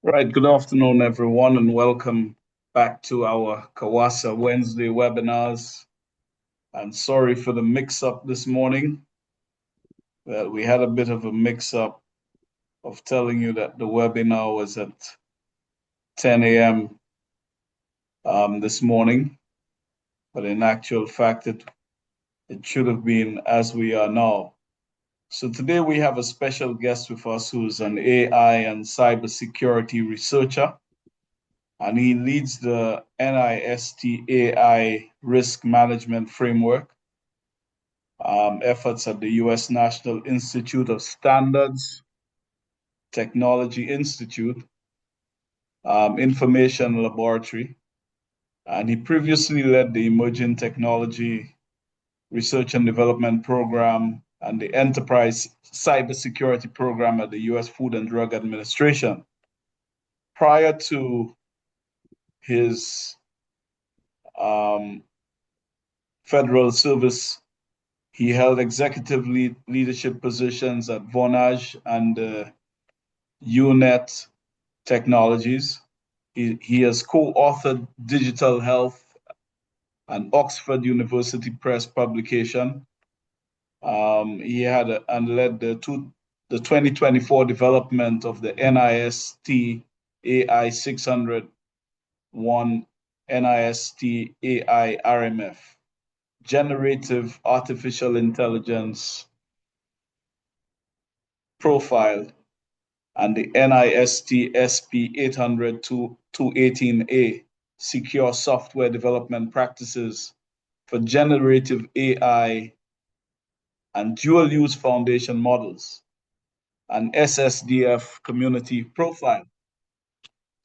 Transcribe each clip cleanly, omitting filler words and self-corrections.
Right, good afternoon, everyone, and welcome back to our CAWASA Wednesday webinars. And sorry for the mix-up this morning. We had a bit of a mix-up of telling you that the webinar was at 10 a.m. This morning, but in actual fact, it should have been as we are now. So today we have a special guest with us who's an AI and cybersecurity researcher, and he leads the NIST AI risk management framework efforts at the U.S. National Institute of Standards, Technology Institute, Information Laboratory, and he previously led the Emerging Technology Research and Development Program and the Enterprise Cybersecurity Program at the U.S. Food and Drug Administration. Prior to his um, federal service, he held executive leadership positions at Vonage and UNET Technologies. He has co-authored Digital Health and Oxford University Press publication. He had and led the 2024 development of the NIST AI 601 NIST AI RMF, Generative Artificial Intelligence Profile, and the NIST SP 800 to 218A, Secure Software Development Practices for Generative AI and Dual Use Foundation Models, and SSDF Community Profile.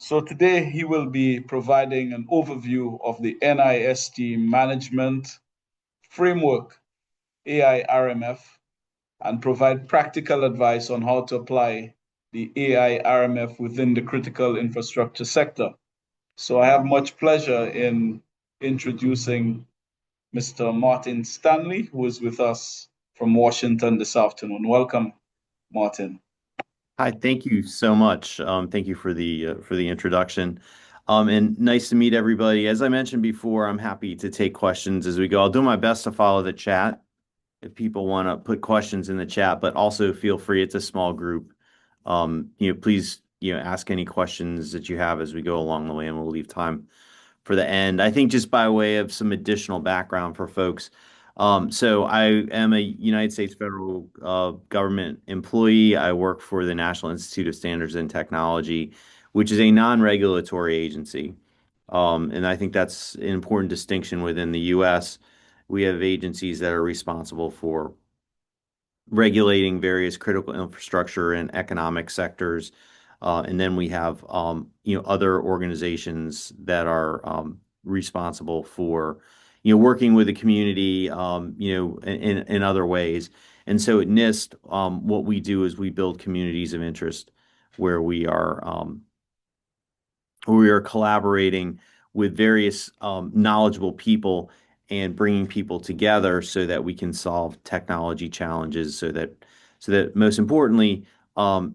So today he will be providing an overview of the NIST Management Framework, AI RMF, and provide practical advice on how to apply the AI RMF within the critical infrastructure sector. So I have much pleasure in introducing Mr. Martin Stanley, who is with us from Washington this afternoon. Welcome, Martin. Hi, thank you so much. Thank you for the introduction, and nice to meet everybody. As I mentioned before, I'm happy to take questions as we go. I'll do my best to follow the chat if people want to put questions in the chat, but also feel free. It's a small group. Please, ask any questions that you have as we go along the way, and we'll leave time for the end. I think just by way of some additional background for folks. So I am a United States federal government employee. I work for the National Institute of Standards and Technology, which is a non-regulatory agency. And I think that's an important distinction within the U.S. We have agencies that are responsible for regulating various critical infrastructure and economic sectors. And then we have, other organizations that are responsible for, working with the community, in other ways. And so at NIST, what we do is we build communities of interest where we are collaborating with various knowledgeable people and bringing people together so that we can solve technology challenges, so that most importantly,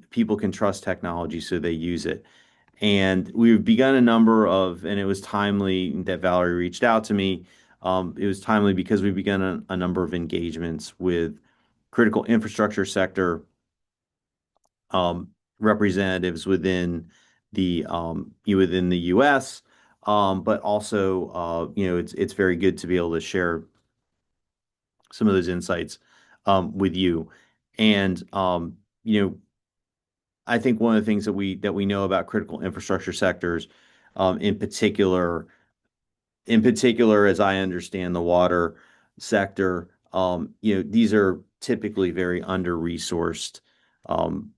people can trust technology so they use it. And we've begun and it was timely that Valerie reached out to me. It was timely because we've begun a number of engagements with critical infrastructure sector representatives within the U.S., but also it's very good to be able to share some of those insights with you. And I think one of the things that we know about critical infrastructure sectors, in particular, as I understand the water sector, these are typically very under-resourced, and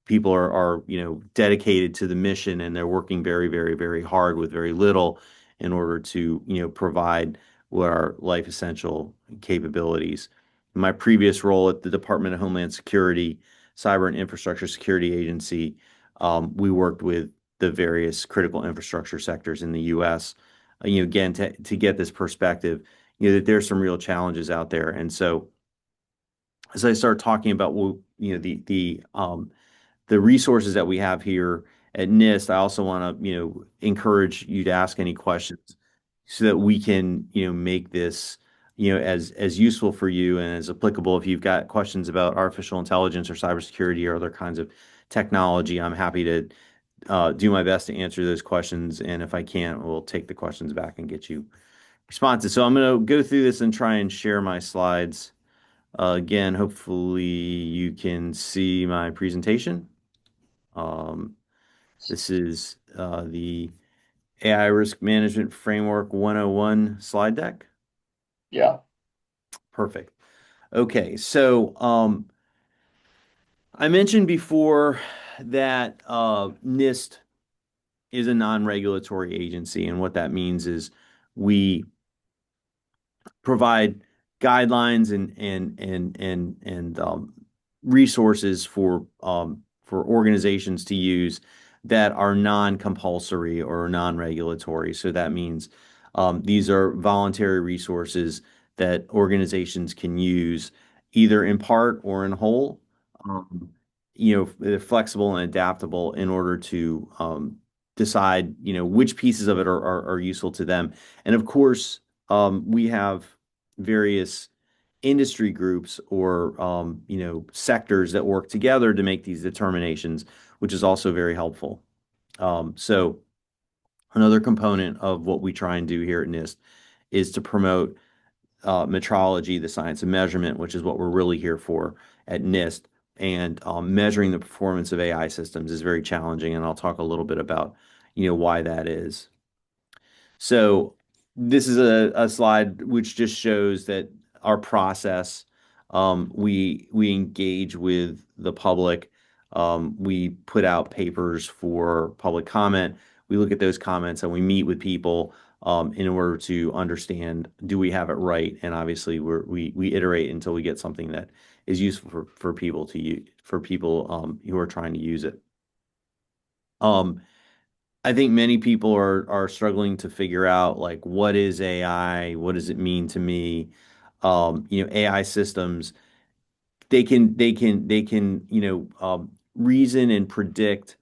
people are dedicated to the mission, and they're working very, very, very hard with very little in order to provide what are life essential capabilities. In my previous role at the Department of Homeland Security, Cyber and Infrastructure Security Agency, we worked with the various critical infrastructure sectors in the U.S. Again, to get this perspective, that there's some real challenges out there. And so, as I start talking about the the resources that we have here at NIST, I also want to, encourage you to ask any questions so that we can, make this, as useful for you and as applicable. If you've got questions about artificial intelligence or cybersecurity or other kinds of technology, I'm happy to do my best to answer those questions. And if I can't, we'll take the questions back and get you responses. So I'm going to go through this and try and share my slides. Again, hopefully you can see my presentation. Um, this is the AI Risk Management Framework 101 slide deck. Yeah. Perfect. Okay, so I mentioned before that NIST is a non-regulatory agency, and what that means is we provide guidelines and resources for organizations to use that are non-compulsory or non-regulatory. So that means these are voluntary resources that organizations can use either in part or in whole. Um, they're flexible and adaptable in order to decide, which pieces of it are useful to them. And of course, we have various industry groups or sectors that work together to make these determinations, which is also very helpful. So another component of what we try and do here at NIST is to promote metrology, the science of measurement, which is what we're really here for at NIST. And measuring the performance of AI systems is very challenging, and I'll talk a little bit about why that is. So this is a slide which just shows that our process, we engage with the public. We put out papers for public comment. We look at those comments and we meet with people in order to understand, do we have it right? And obviously we iterate until we get something that is useful for people to use, for people who are trying to use it. I think many people are struggling to figure out, like, what is AI? What does it mean to me? AI systems, they can reason and predict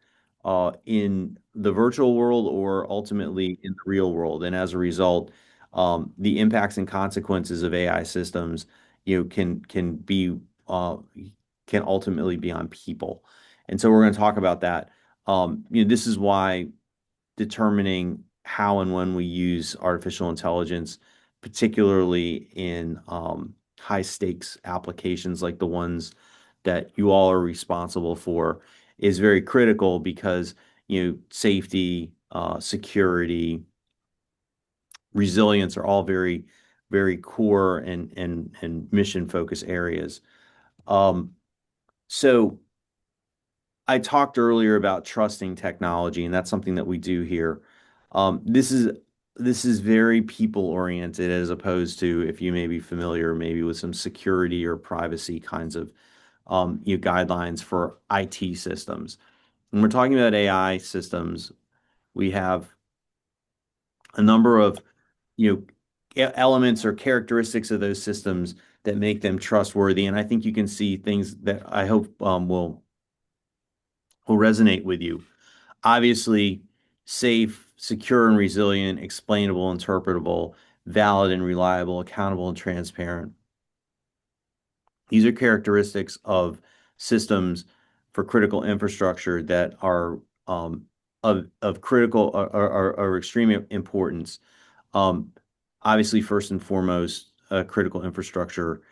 in the virtual world or ultimately in the real world. And as a result, the impacts and consequences of AI systems, can be can ultimately be on people. And so we're going to talk about that. This is why determining how and when we use artificial intelligence, particularly in high stakes applications like the ones that you all are responsible for, is very critical because safety, security, resilience are all very, very core and mission focused areas. Um, so I talked earlier about trusting technology, and that's something that we do here. This is very people oriented as opposed to, if you may be familiar maybe with some security or privacy kinds of guidelines for IT systems. When we're talking about AI systems, we have a number of you know elements or characteristics of those systems that make them trustworthy, and I think you can see things that I hope will resonate with you. Obviously, safe, secure, and resilient, explainable, interpretable, valid and reliable, accountable and transparent. These are characteristics of systems for critical infrastructure that are of critical or extreme importance. Um, Obviously, first and foremost, a critical infrastructure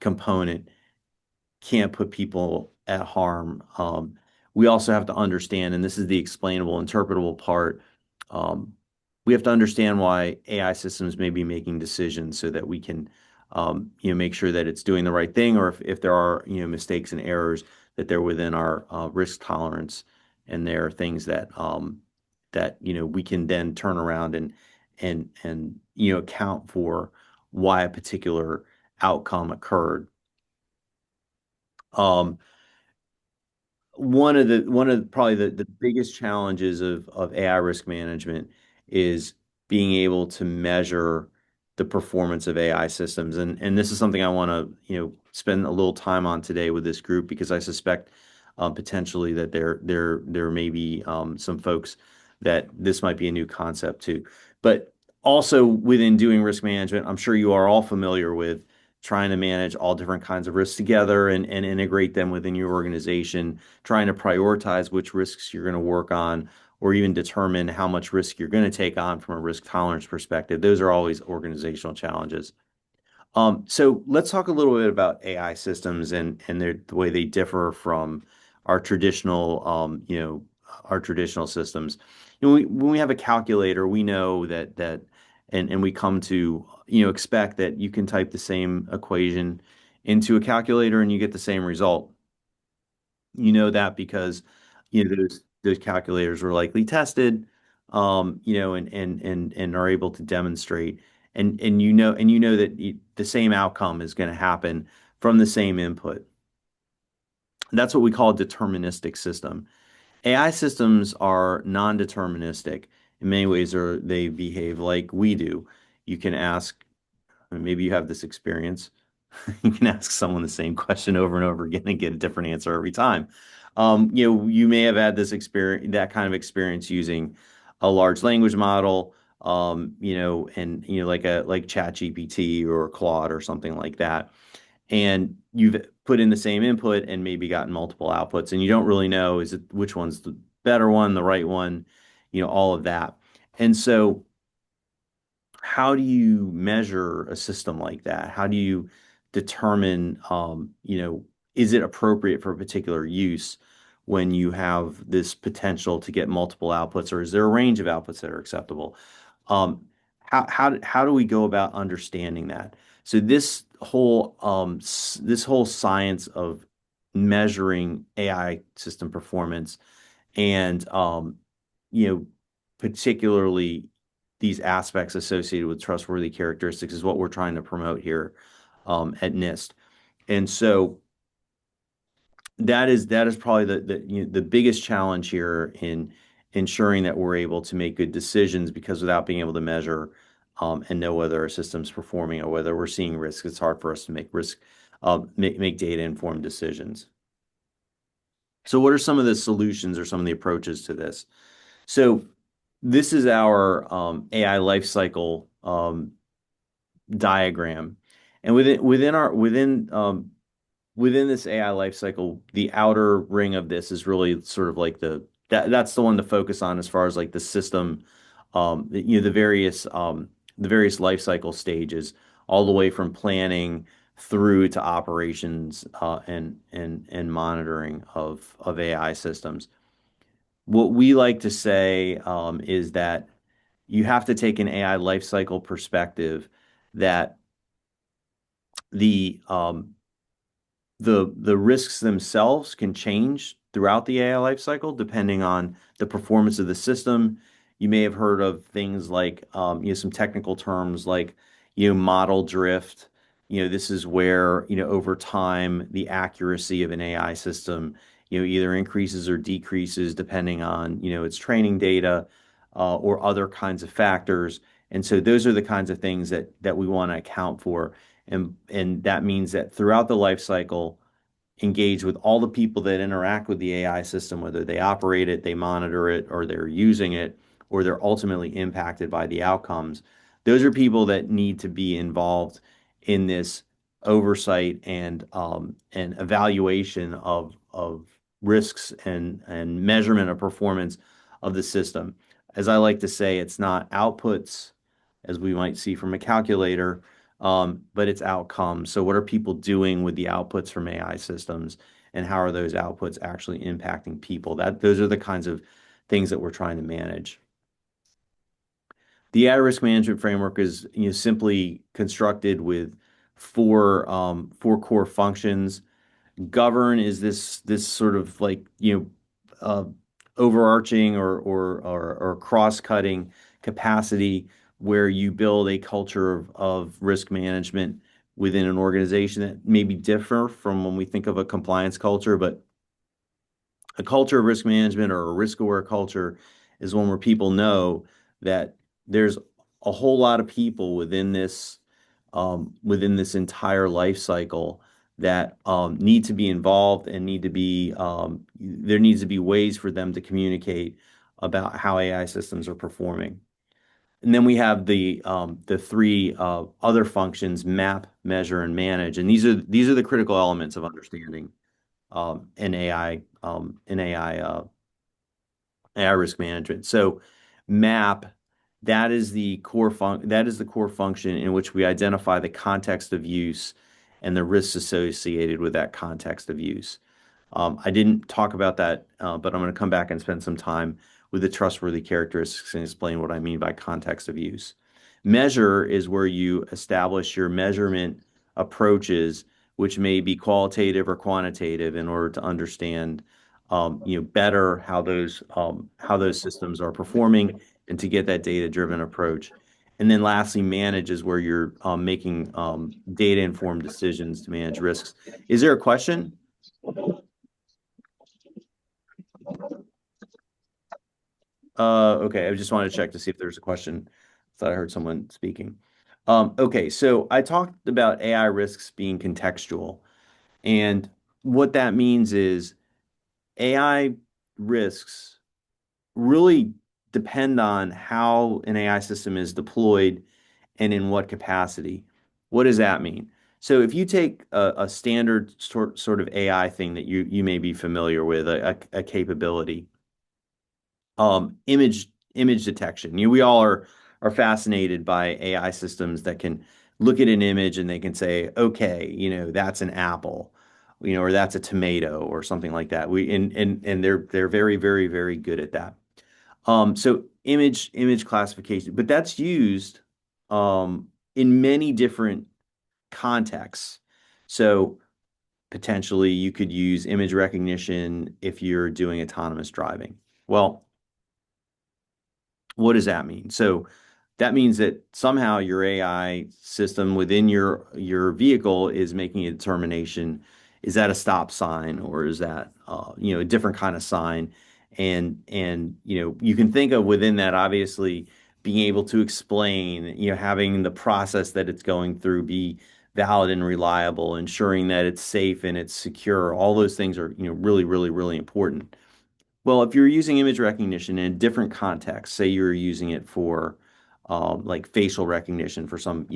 component can't put people at harm. We also have to understand, and this is the explainable, interpretable part. Um, we have to understand why AI systems may be making decisions so that we can, make sure that it's doing the right thing, or if there are, mistakes and errors, that they're within our risk tolerance, and there are things that we can then turn around and account for why a particular outcome occurred. Um, one of probably the biggest challenges of AI risk management is being able to measure the performance of AI systems. And this is something I want to, spend a little time on today with this group because I suspect potentially that there may be some folks that this might be a new concept to. But also within doing risk management, I'm sure you are all familiar with trying to manage all different kinds of risks together and integrate them within your organization, trying to prioritize which risks you're going to work on, or even determine how much risk you're going to take on from a risk tolerance perspective. Those are always organizational challenges. So let's talk a little bit about AI systems and the way they differ from our traditional, our traditional systems. When we have a calculator, we know and we come to, expect that you can type the same equation into a calculator and you get the same result. You know that because, those calculators were likely tested, and are able to demonstrate and you know that the same outcome is going to happen from the same input. That's what we call a deterministic system. AI systems are non-deterministic. In many ways, they behave like we do. You can ask, maybe you have this experience. You can ask someone the same question over and over again and get a different answer every time. You may have had this experience, that kind of experience using a large language model, and like ChatGPT or Claude or something like that. And you've put in the same input and maybe gotten multiple outputs, and you don't really know which one's the better one, the right one, all of that. And so how do you measure a system like that? How do you determine, is it appropriate for a particular use when you have this potential to get multiple outputs, or is there a range of outputs that are acceptable? How do we go about understanding that? So this whole science of measuring AI system performance and you know particularly these aspects associated with trustworthy characteristics is what we're trying to promote here at NIST. And so that is probably the biggest challenge here in ensuring that we're able to make good decisions, because without being able to measure and know whether our system's performing or whether we're seeing risk, it's hard for us to make data informed decisions. So what are some of the solutions or some of the approaches to this? So this is our AI lifecycle diagram, and within this AI lifecycle, the outer ring of this is really sort of like that's the one to focus on as far as like the system, the various life cycle stages, all the way from planning through to operations and monitoring of AI systems. What we like to say is that you have to take an AI lifecycle perspective that the the risks themselves can change throughout the AI lifecycle depending on the performance of the system. You may have heard of things like some technical terms like model drift. This is where over time the accuracy of an AI system either increases or decreases depending on its training data or other kinds of factors. And so those are the kinds of things that we want to account for. And that means that throughout the life cycle, engage with all the people that interact with the AI system, whether they operate it, they monitor it, or they're using it, or they're ultimately impacted by the outcomes. Those are people that need to be involved in this oversight and evaluation of risks and measurement of performance of the system. As I like to say, it's not outputs as we might see from a calculator, but it's outcomes. So what are people doing with the outputs from AI systems, and how are those outputs actually impacting people? Those are the kinds of things that we're trying to manage. The AI risk management framework is simply constructed with four core functions. Govern is this sort of like uh, overarching or cross-cutting capacity where you build a culture of risk management within an organization that maybe differ from when we think of a compliance culture, but a culture of risk management or a risk-aware culture is one where people know that there's a whole lot of people within this entire life cycle that need to be involved and need to be there needs to be ways for them to communicate about how AI systems are performing. And then we have the three other functions: map, measure, and manage. And these are the critical elements of understanding in AI risk management. So map, that is the core function in which we identify the context of use and the risks associated with that context of use. I didn't talk about that, but I'm going to come back and spend some time with the trustworthy characteristics and explain what I mean by context of use. Measure is where you establish your measurement approaches, which may be qualitative or quantitative, in order to understand, better how those systems are performing and to get that data-driven approach. And then lastly, manage is where you're making data-informed decisions to manage risks. Is there a question? Okay, I just wanted to check to see if there's a question. Thought I heard someone speaking. Okay, so I talked about AI risks being contextual, and what that means is AI risks really depend on how an AI system is deployed and in what capacity. What does that mean? So if you take a standard sort of AI thing that you may be familiar with, a capability, image detection. We all are fascinated by AI systems that can look at an image and they can say, okay, that's an apple, or that's a tomato or something like that. And they're very, very, very good at that. So image classification, but that's used in many different contexts. So potentially you could use image recognition if you're doing autonomous driving. Well, what does that mean? So that means that somehow your AI system within your vehicle is making a determination, is that a stop sign or is that a different kind of sign? And you can think of within that, obviously, being able to explain, having the process that it's going through be valid and reliable, ensuring that it's safe and it's secure. All those things are, really, really, really important. Well, if you're using image recognition in a different context, say you're using it for like facial recognition for some,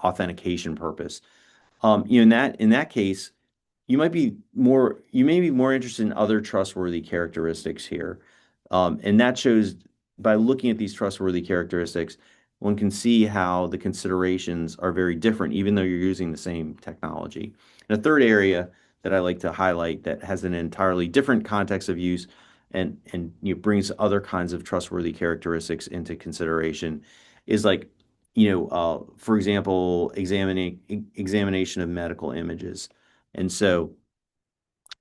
authentication purpose, in that case, you may be more interested in other trustworthy characteristics here. And that shows by looking at these trustworthy characteristics, one can see how the considerations are very different, even though you're using the same technology. And a third area that I like to highlight that has an entirely different context of use and brings other kinds of trustworthy characteristics into consideration is like, for example, examination of medical images. And so,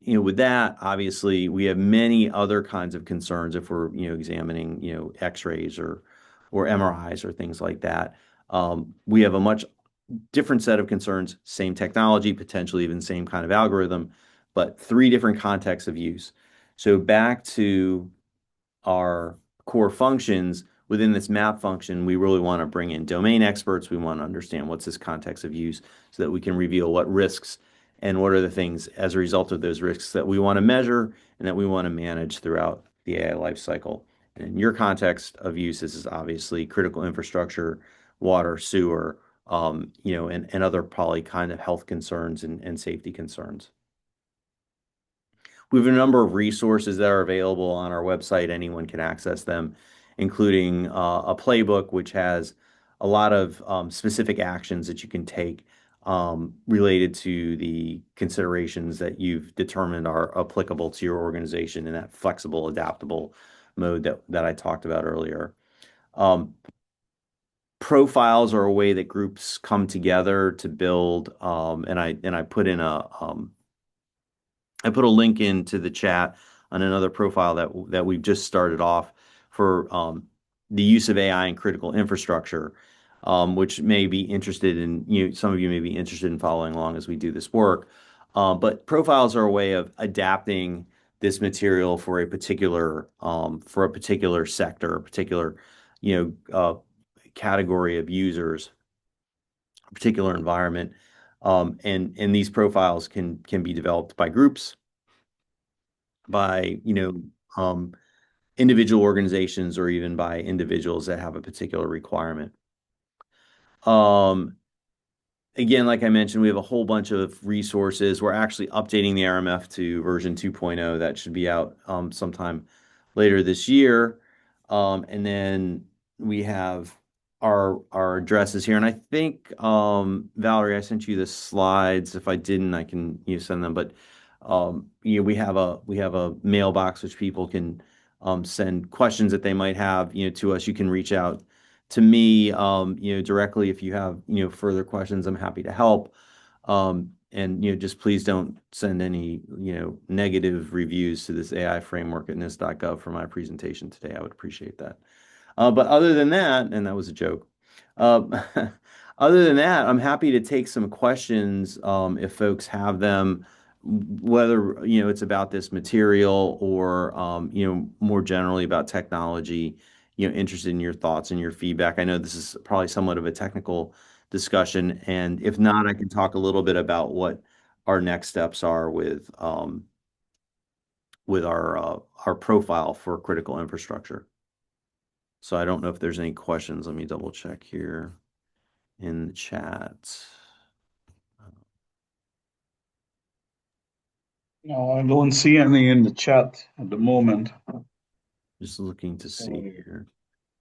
with that, obviously, we have many other kinds of concerns if we're, examining, X-rays or MRIs or things like that. We have a much different set of concerns, same technology, potentially even same kind of algorithm, but three different contexts of use. So back to our core functions within this map function, we really want to bring in domain experts. We want to understand what's this context of use so that we can reveal what risks and what are the things as a result of those risks that we want to measure and that we want to manage throughout the AI lifecycle. And in your context of use, this is obviously critical infrastructure, water, sewer, and other probably kind of health concerns and safety concerns. We have a number of resources that are available on our website. Anyone can access them, including a playbook, which has a lot of specific actions that you can take related to the considerations that you've determined are applicable to your organization in that flexible, adaptable mode that I talked about earlier. Profiles are a way that groups come together to build, and I put in I put a link into the chat on another profile that we've just started off for the use of AI in critical infrastructure, which may be interested in, some of you may be interested in following along as we do this work. But profiles are a way of adapting this material for a particular sector, a particular, category of users, a particular environment. And these profiles can be developed by groups, by individual organizations, or even by individuals that have a particular requirement. Um, Again, like I mentioned, we have a whole bunch of resources. We're actually updating the RMF to version 2.0. That should be out sometime later this year. And then we have our addresses here. And I think, Valerie, I sent you the slides. If I didn't, I can send them. But we have a mailbox which people can send questions that they might have to us. You can reach out to me, directly if you have, further questions. I'm happy to help. And just please don't send any, negative reviews to this AI framework at NIST.gov for my presentation today. I would appreciate that. But other than that, and that was a joke. Uh, Other than that, I'm happy to take some questions, if folks have them, whether it's about this material, or more generally about technology. Interested in your thoughts and your feedback. I know this is probably somewhat of a technical discussion, and if not, I can talk a little bit about what our next steps are with our profile for critical infrastructure. So I don't know if there's any questions. Let me double check here in the chat. No, I don't see any in the chat at the moment. Just looking to see here.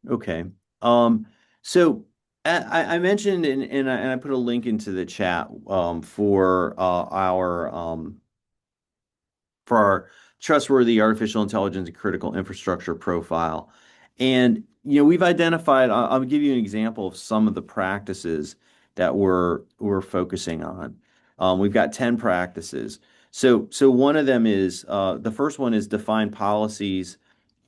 Okay. Um, so I mentioned, and I put a link into the chat, for our trustworthy artificial intelligence and critical infrastructure profile. And we've identified. I'll give you an example of some of the practices that we're focusing on. We've got 10 practices. So one of them is, the first one is define policies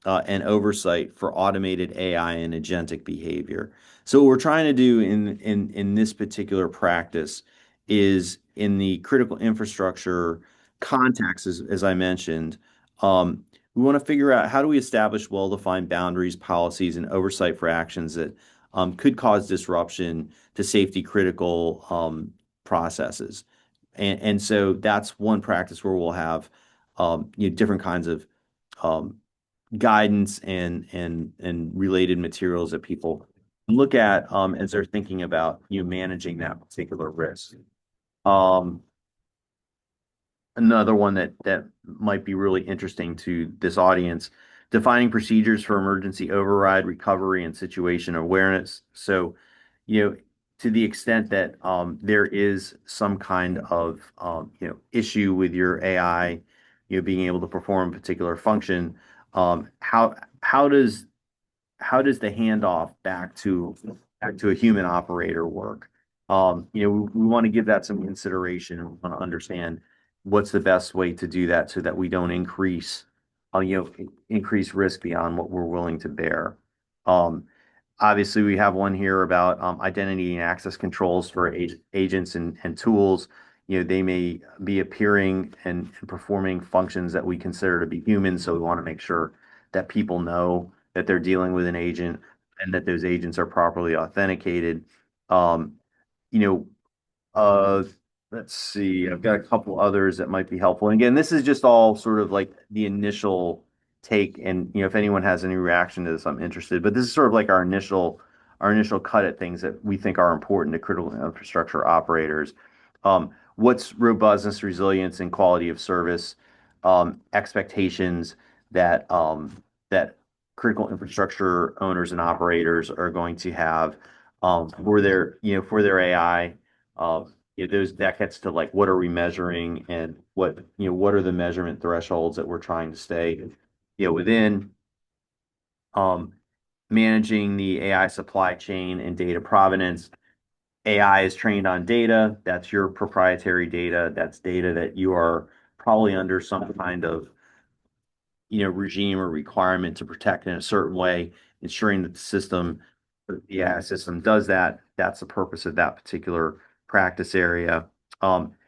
and oversight for automated AI and agentic behavior. So what we're trying to do in this particular practice is, in the critical infrastructure context, as I mentioned, we want to figure out, how do we establish well-defined boundaries, policies, and oversight for actions that could cause disruption to safety critical processes. And so that's one practice where we'll have different kinds of um, guidance and related materials that people look at, as they're thinking about managing that particular risk. Um, Another one that might be really interesting to this audience: defining procedures for emergency override, recovery, and situation awareness. So, to the extent that there is some kind of issue with your AI, being able to perform a particular function, how does the handoff back to a human operator work? We want to give that some consideration, and we want to understand what's the best way to do that, so that we don't increase risk beyond what we're willing to bear. Um, Obviously, we have one here about identity and access controls for agents and tools. They may be appearing and performing functions that we consider to be human, so we want to make sure that people know that they're dealing with an agent, and that those agents are properly authenticated. Um, you know, uh, let's see. I've got a couple others that might be helpful. And again, this is just all sort of like the initial take. And if anyone has any reaction to this, I'm interested. But this is sort of like our initial cut at things that we think are important to critical infrastructure operators. What's robustness, resilience, and quality of service expectations that critical infrastructure owners and operators are going to have for their AI. Those that gets to, like, what are we measuring, and what are the measurement thresholds that we're trying to stay within. Um, Managing the AI supply chain and data provenance. AI is trained on data. That's your proprietary data. That's data that you are probably under some kind of regime or requirement to protect in a certain way, ensuring that the AI system does that. That's the purpose of that particular practice area.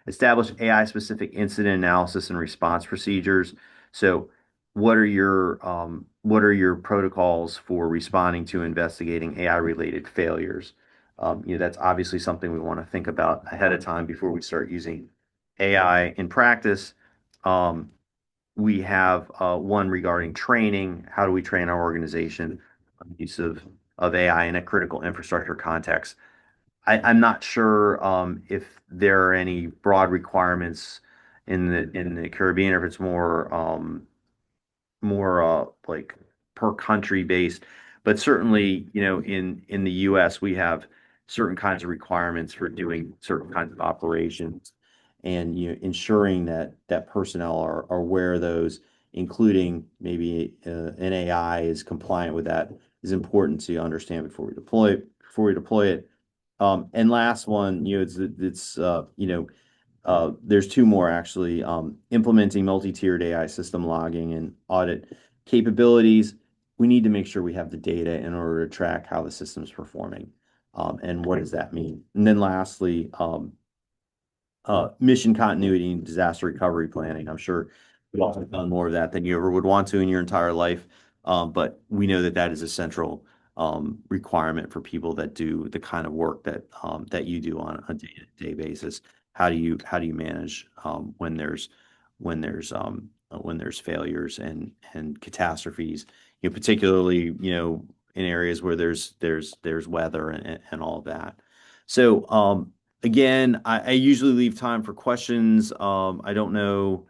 Establish AI specific incident analysis and response procedures. So, what are your protocols for responding to investigating AI related failures? That's obviously something we want to think about ahead of time before we start using AI in practice. Um, we have one regarding training. How do we train our organization on the use of AI in a critical infrastructure context? I'm not sure if there are any broad requirements in the Caribbean, or if it's more like per country based. But certainly, in the US, we have certain kinds of requirements for doing certain kinds of operations, and ensuring that personnel are aware of those, including maybe an AI is compliant with that, is important to understand before we deploy it. And last one, there's two more actually. Implementing multi-tiered AI system logging and audit capabilities. We need to make sure we have the data in order to track how the system's performing. And what does that mean? And then lastly, mission continuity and disaster recovery planning. I'm sure we've all done more of that than you ever would want to in your entire life. But we know that that is a central requirement for people that do the kind of work that you do on a day-to-day basis. How do you manage when there's failures and catastrophes, particularly in areas where there's weather and all of that. So again, I usually leave time for questions. I don't know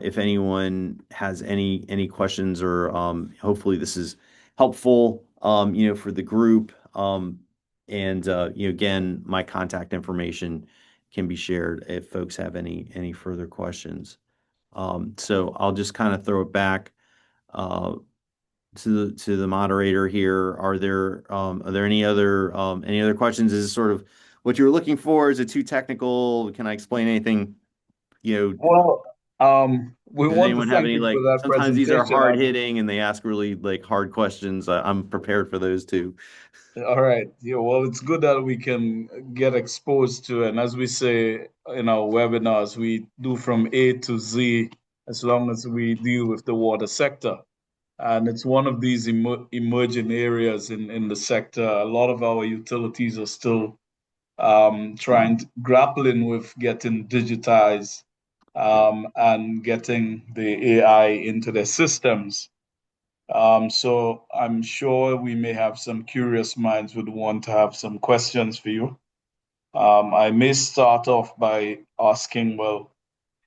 if anyone has any questions, or hopefully this is helpful, for the group. And again, my contact information can be shared if folks have any further questions. So I'll just kind of throw it back to the moderator here. Are there any other questions? Is this sort of what you were looking for? Is it too technical? Can I explain anything? Well, we Does want to anyone have thank any, you for like, that sometimes these are presentation. hard hitting and they ask really like hard questions. I'm prepared for those too. All right. Yeah, well, it's good that we can get exposed to, and as we say in our webinars, we do from A to Z as long as we deal with the water sector. And it's one of these emerging areas in the sector. A lot of our utilities are still grappling with getting digitized and getting the AI into their systems. So I'm sure we may have some curious minds would want to have some questions for you. I may start off by asking, well,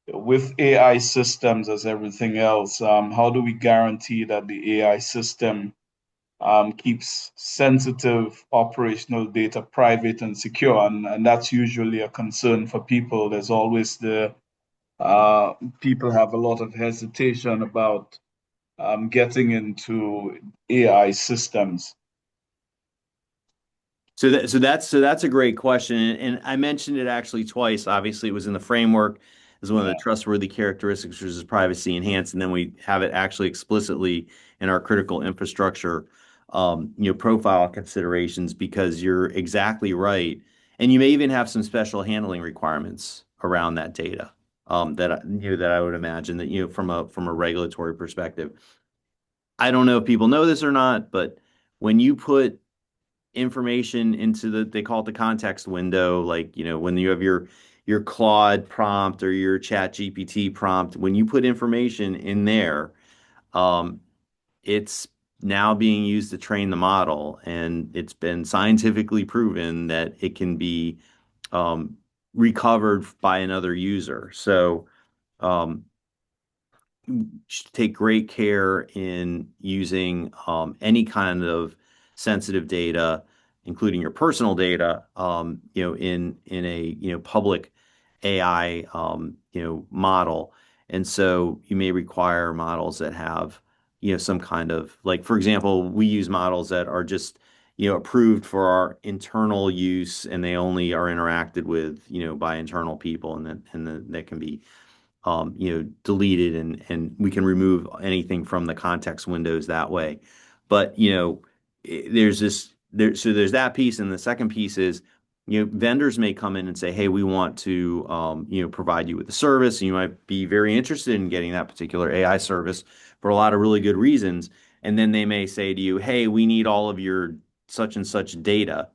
with AI systems as everything else, how do we guarantee that the AI system keeps sensitive operational data private and secure? And that's usually a concern for people. There's always uh, people have a lot of hesitation about getting into AI systems. So that's a great question, and I mentioned it actually twice. Obviously, it was in the framework as one of the Yeah. trustworthy characteristics, which is privacy enhanced, and then we have it actually explicitly in our critical infrastructure, profile considerations. Because you're exactly right, and you may even have some special handling requirements around that data, that I would imagine that from a regulatory perspective. I don't know if people know this or not, but when you put information into they call it the context window, like, when you have your Claude prompt or your Chat GPT prompt, when you put information in there, um, it's now being used to train the model, and it's been scientifically proven that it can be um, recovered by another user. So um, should take great care in using any kind of sensitive data, including your personal data, in a public AI model. And so you may require models that have some kind of, like, for example, we use models that are just approved for our internal use, and they only are interacted with by internal people, and then that can be deleted, and we can remove anything from the context windows that way. But there's that piece, and the second piece is vendors may come in and say, hey, we want to provide you with a service, and you might be very interested in getting that particular AI service for a lot of really good reasons. And then they may say to you, hey, we need all of your such and such data.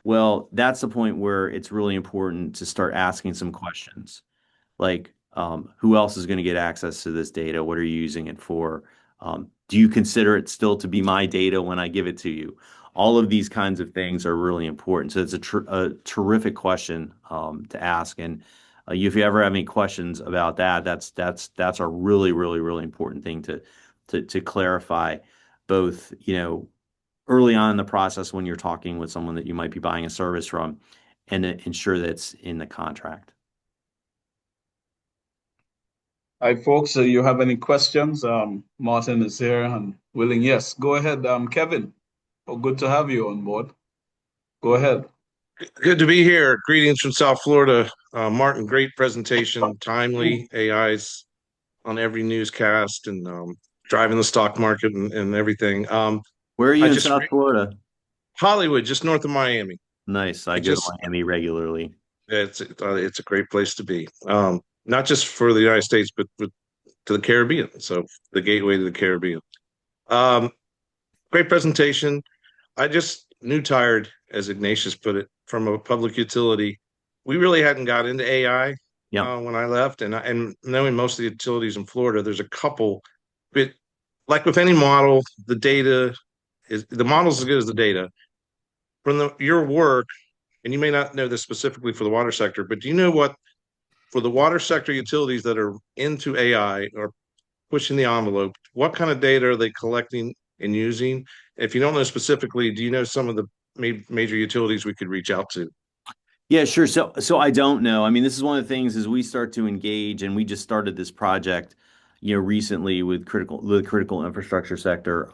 Well, that's the point where it's really important to start asking some questions. Like, who else is going to get access to this data? What are you using it for? Do you consider it still to be my data when I give it to you? All of these kinds of things are really important. So it's a terrific question to ask. And if you ever have any questions about that, that's a really, really, really important thing to clarify, both, early on in the process when you're talking with someone that you might be buying a service from, and to ensure that it's in the contract. Hi, folks. You have any questions? Martin is here and willing. Yes, go ahead, Kevin. Oh, good to have you on board. Go ahead. Good to be here. Greetings from South Florida. Martin, great presentation, timely AIs on every newscast and driving the stock market and everything. Where are you I in just South Florida? Hollywood, just north of Miami. Nice. I I go to just Miami regularly. it's a great place to be. Not just for the United States, but to the Caribbean. So the gateway to the Caribbean. Um, Great presentation. I just new tired, as Ignatius put it, from a public utility. We really hadn't got into AI Yeah. when I left, and knowing most of the utilities in Florida, there's a couple. But like with any model, the model's as good as the data. From your work, and you may not know this specifically for the water sector, but do you know what for the water sector utilities that are into AI or pushing the envelope, what kind of data are they collecting and using? If you don't know specifically, do you know some of the major utilities we could reach out to? Yeah, sure. So I don't know. I mean, this is one of the things as we start to engage, and we just started this project, recently with the critical infrastructure sector.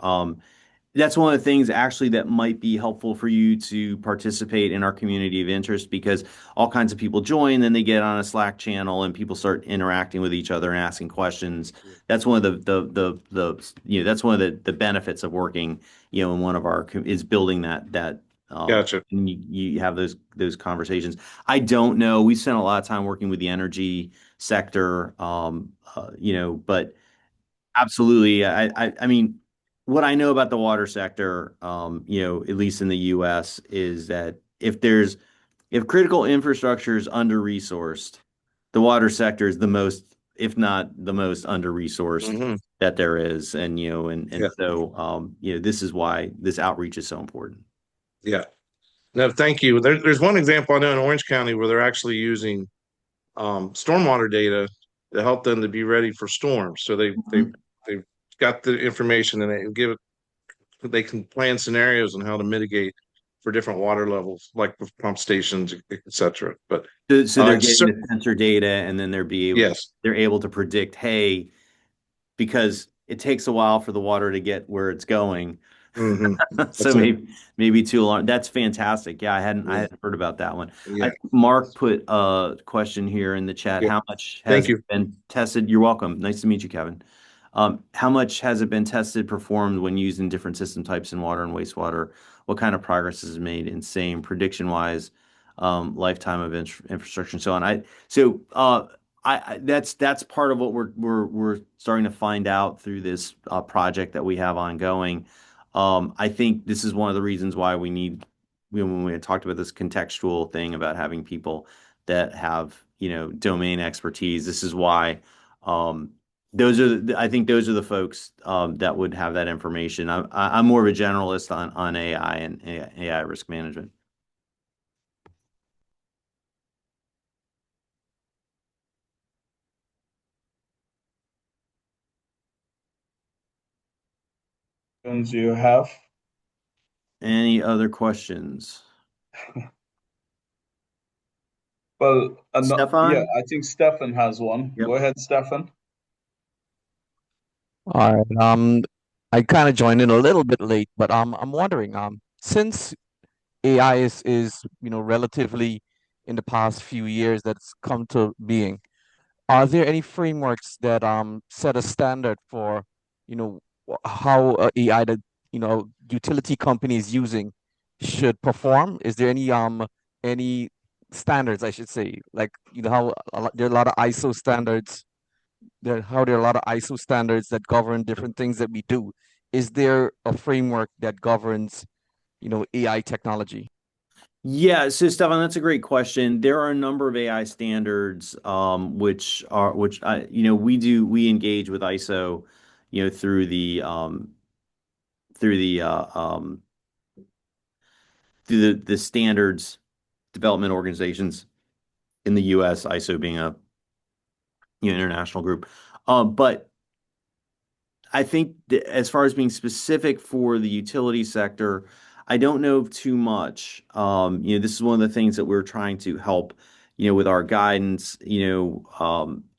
That's one of the things actually that might be helpful for you to participate in our community of interest, because all kinds of people join, then they get on a Slack channel and people start interacting with each other and asking questions. That's one of that's one of the benefits of working, in one of our is building that Gotcha. and you have those conversations. I don't know. We spent a lot of time working with the energy sector, but absolutely. I mean, what I know about the water sector, at least in the U.S., is that if critical infrastructure is under-resourced, the water sector is the most, if not the most under-resourced Hmm. that there is. And, and Yeah, so, this is why this outreach is so important. yeah. No, thank you. There's one example I know in Orange County where they're actually using stormwater data to help them to be ready for storms. So they've got the information and they can plan scenarios on how to mitigate for different water levels, like with pump stations, etc. But So they're it's getting the sensor data, and then yes. they're able to predict, hey, because it takes a while for the water to get where it's going. Hmm. So That's it. maybe too long. That's fantastic. Yeah, I Yeah, hadn't heard about that one. I yeah, think Mark put a question here in the chat. yeah. How much Thank has you. been tested? You're welcome. Nice to meet you, Kevin. How much has it been tested, performed when used in different system types in water and wastewater? What kind of progress is made in same prediction wise, lifetime of infrastructure and so on? That's part of what we're starting to find out through this project that we have ongoing. I think this is one of the reasons why we need, when we had talked about this contextual thing about having people that have, domain expertise. This is why, I think those are the folks that would have that information. I'm more of a generalist on AI and AI risk management. Questions you have? Any other questions? Well, yeah, Stefan? I think Stefan has one. Yep. Go ahead, Stefan. All right. I kind of joined in a little bit late, but I'm wondering, since AI is relatively in the past few years that's come to being, are there any frameworks that set a standard for, how AI that utility companies using should perform? Is there any standards, I should say, like how there are a lot of ISO standards there are a lot of ISO standards that govern different things that we do. Is there a framework that governs, AI technology? Yeah, so Stefan, that's a great question. There are a number of AI standards, we engage with ISO, through through the uh, um, the standards development organizations in the U.S., ISO being a international group. But I think that as far as being specific for the utility sector, I don't know too much. This is one of the things that we're trying to help, with our guidance,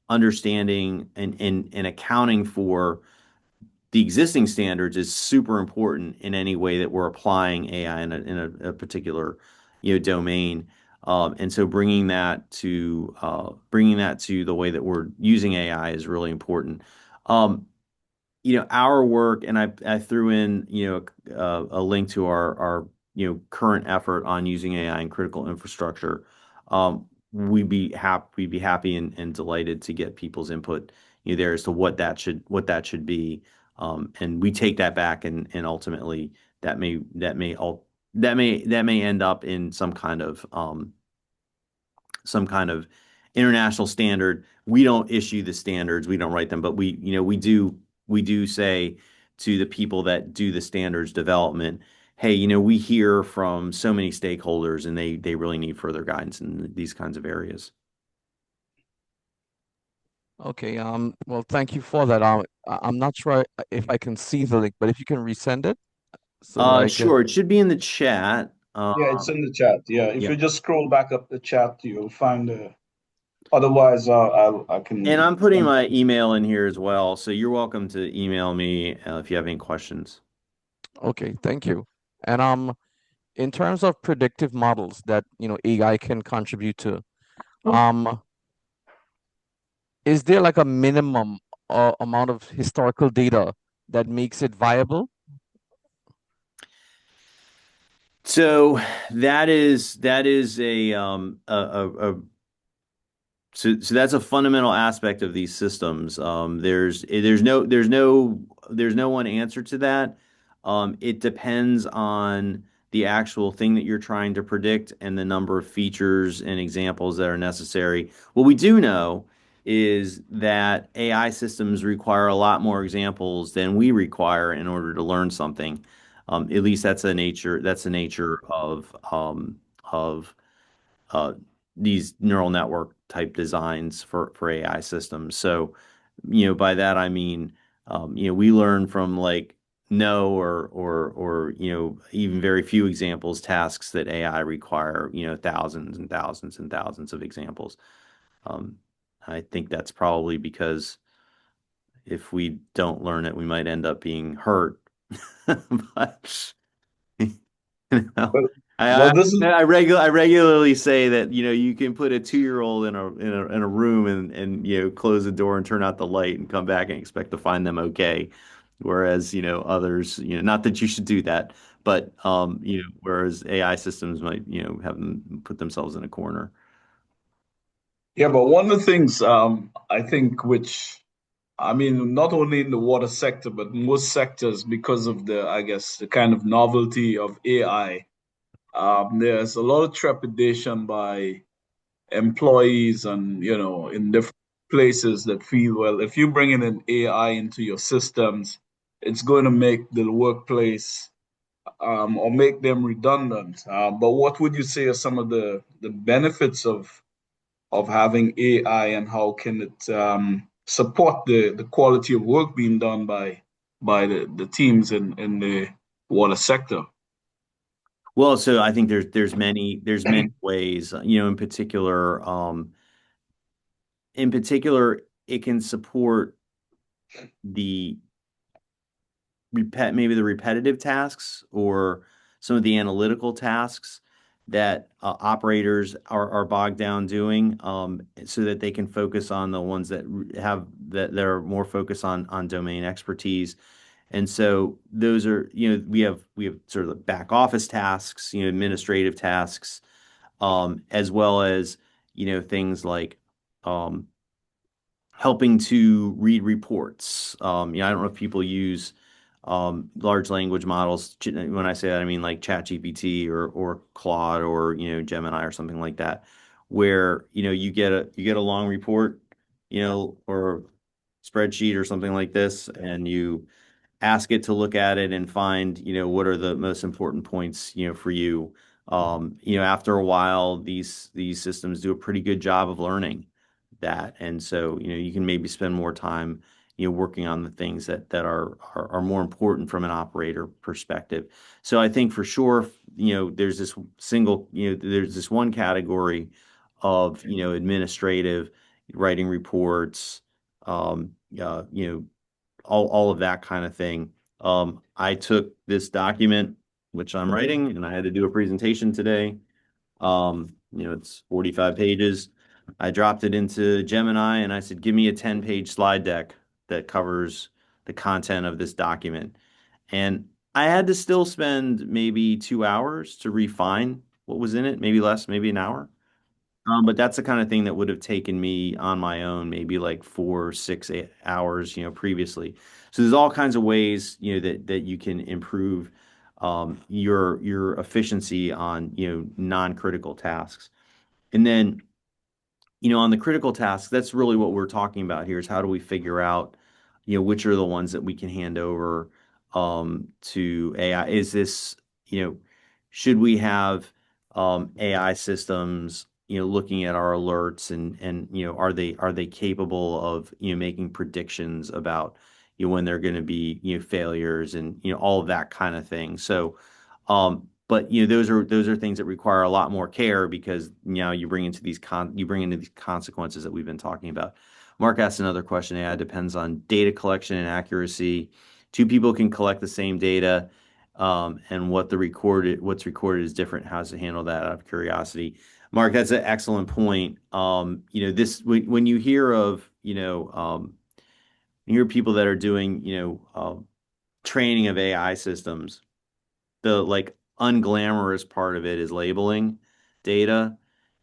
understanding and accounting for the existing standards is super important in any way that we're applying AI in a particular, domain. And so bringing that to the way that we're using AI is really important. Um, our work, and I threw in, a link to our, current effort on using AI in critical infrastructure. We'd be happy and delighted to get people's input, there as to what that should be. And we take that back and ultimately that may end up in some kind of international standard. We don't issue the standards, we don't write them, but we do say to the people that do the standards development, hey, we hear from so many stakeholders and they really need further guidance in these kinds of areas. Okay, well, thank you for that. I'm not sure if I can see the link, but if you can resend it so that I can. Sure, it should be in the chat. Yeah, it's in the chat. Yeah, if Yeah. you just scroll back up the chat, you'll find the. Otherwise, I And can I'm putting send. my email in here as well, so you're welcome to email me if you have any questions. Okay, thank you. And in terms of predictive models that, AI can contribute to, um, is there like a minimum amount of historical data that makes it viable? So that is so that's a fundamental aspect of these systems. There's no one answer to that. It depends on the actual thing that you're trying to predict and the number of features and examples that are necessary. What we do know is that AI systems require a lot more examples than we require in order to learn something. At least that's the nature of uh, these neural network type designs for AI systems. So, by that I mean, we learn from like no or even very few examples tasks that AI require, thousands and thousands and thousands of examples. Um, I think that's probably because if we don't learn it, we might end up being hurt. But You know, Well, I well, this is I regularly say that you can put a 2-year-old in a room and close the door and turn out the light and come back and expect to find them okay, whereas others, not that you should do that, but whereas AI systems might have them put themselves in a corner. yeah, but one of the things I think which I mean, not only in the water sector, but most sectors, because of the, I guess, the kind of novelty of AI, there's a lot of trepidation by employees and, in different places that feel, well, if you bring in an AI into your systems, it's going to make the workplace or make them redundant. But what would you say are some of the benefits of having AI and how can it support the quality of work being done by the teams in the water sector? Well, so I think there's many ways, in particular, it can support the maybe the repetitive tasks or some of the analytical tasks that operators are bogged down doing, so that they can focus on the ones that are more focused on domain expertise. And so those are, we have sort of the back office tasks, administrative tasks, as well as things like um, helping to read reports. I don't know if people use large language models. When I say that, I mean like ChatGPT or Claude or Gemini or something like that, where you get a long report, or spreadsheet or something like this, and you ask it to look at it and find, what are the most important points, for you. After a while, these systems do a pretty good job of learning that, and so you can maybe spend more time, working on the things that are more important from an operator perspective. So I think for sure, there's this one category of administrative, writing reports, all of that kind of thing. I took this document, which I'm writing, and I had to do a presentation today. It's 45 pages. I dropped it into Gemini and I said, give me a 10-page slide deck that covers the content of this document. And I had to still spend maybe 2 hours to refine what was in it, maybe less, maybe an hour. But that's the kind of thing that would have taken me on my own, maybe like 4, 6, 8 hours, previously. So there's all kinds of ways, that you can improve your efficiency on, non-critical tasks. And then, on the critical tasks, that's really what we're talking about here is how do we figure out, which are the ones that we can hand over to AI? Is this, should we have AI systems, looking at our alerts and are they capable of making predictions about when they're going to be failures and all of that kind of thing. So but those are things that require a lot more care because now you bring into these consequences that we've been talking about. Mark asked another question. AI depends on data collection and accuracy. Two people can collect the same data, and what's recorded is different. How does it handle that? Out of curiosity, Mark, that's an excellent point. This when you hear of you hear people that are doing training of AI systems, the like unglamorous part of it is labeling data.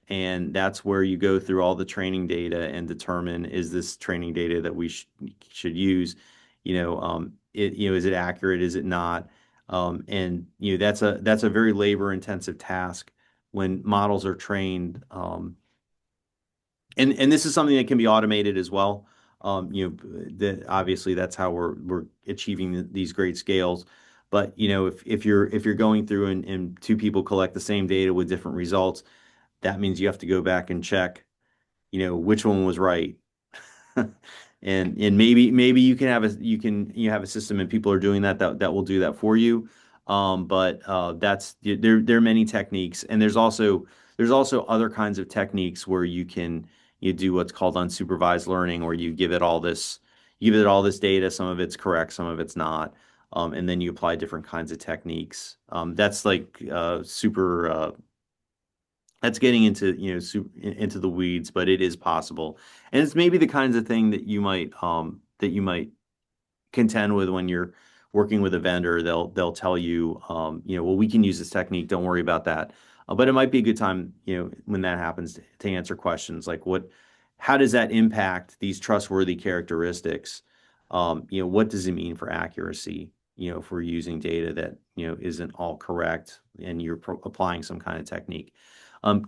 And that's where you go through all the training data and determine, is this training data that we should use? Is it accurate? Is it not? And that's a very labor intensive task when models are trained. And this is something that can be automated as well. Obviously that's how we're achieving these great scales. But if you're going through and two people collect the same data with different results, that means you have to go back and check, which one was right. And maybe you have a system and people are doing that will do that for you. But there are many techniques, and there's also other kinds of techniques where you do what's called unsupervised learning, where you give it all this data. Some of it's correct, some of it's not, and then you apply different kinds of techniques. That's like super. That's getting into into the weeds, but it is possible, and it's maybe the kinds of thing that you might contend with when you're working with a vendor. They'll tell you, well, we can use this technique. Don't worry about that. But it might be a good time, when that happens, to answer questions like how does that impact these trustworthy characteristics? What does it mean for accuracy? If we're using data that isn't all correct, and you're applying some kind of technique.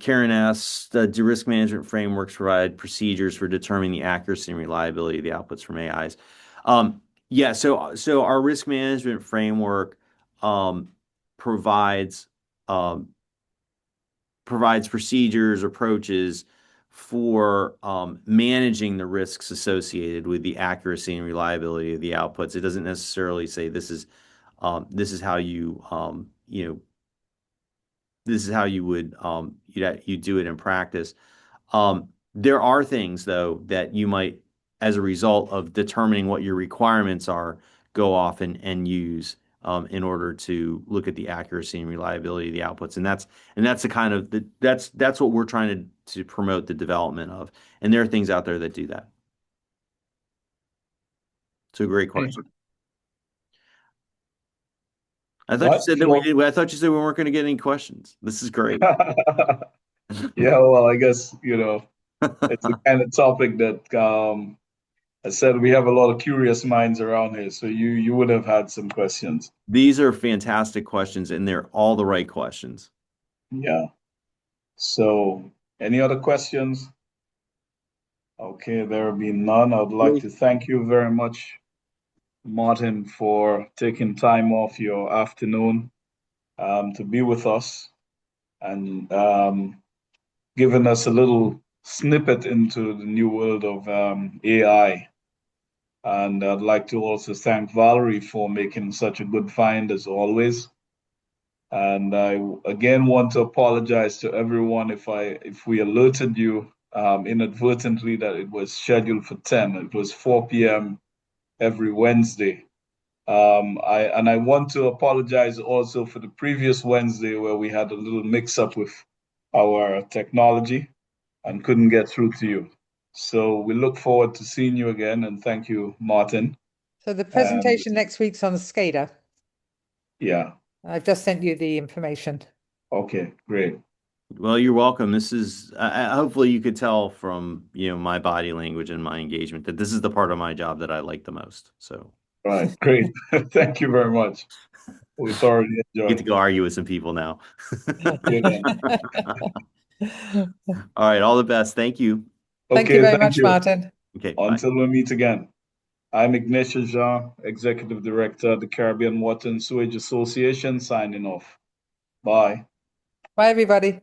Karen asks, do risk management frameworks provide procedures for determining the accuracy and reliability of the outputs from AIs? Yeah, so our risk management framework provides um, provides procedures, approaches for managing the risks associated with the accuracy and reliability of the outputs. It doesn't necessarily say this is how this is how you would you do it in practice. There are things though that you might, as a result of determining what your requirements are, go off and use in order to look at the accuracy and reliability of the outputs. And that's the kind of that's what we're trying to promote the development of. And there are things out there that do that. So great question. I thought you said that I thought you said we weren't going to get any questions. This is great. Yeah, well, I guess, it's the kind of topic that I said we have a lot of curious minds around here, so you would have had some questions. These are fantastic questions, and they're all the right questions. Yeah. So, any other questions? Okay, there will be none. I'd like to thank you very much, Martin, for taking time off your afternoon to be with us and giving us a little snippet into the new world of AI. And I'd like to also thank Valerie for making such a good find as always. And I again want to apologize to everyone if we alerted you inadvertently that it was scheduled for 10. It was 4 p.m. every Wednesday. I want to apologize also for the previous Wednesday where we had a little mix up with our technology and couldn't get through to you. So we look forward to seeing you again, and thank you, Martin. So the presentation next week's on SCADA. Yeah. I've just sent you the information. Okay, great. Well, you're welcome. This is hopefully you could tell from my body language and my engagement that this is the part of my job that I like the most. So, Right, great. Thank you very much. We thoroughly get to enjoyed. go argue with some people now. Yeah. All right, all the best. Thank you. Thank you very much, Martin. Okay, bye. Until we meet again. I'm Ignatius Jean, Executive Director of the Caribbean Water and Sewage Association, signing off. Bye. Bye, everybody.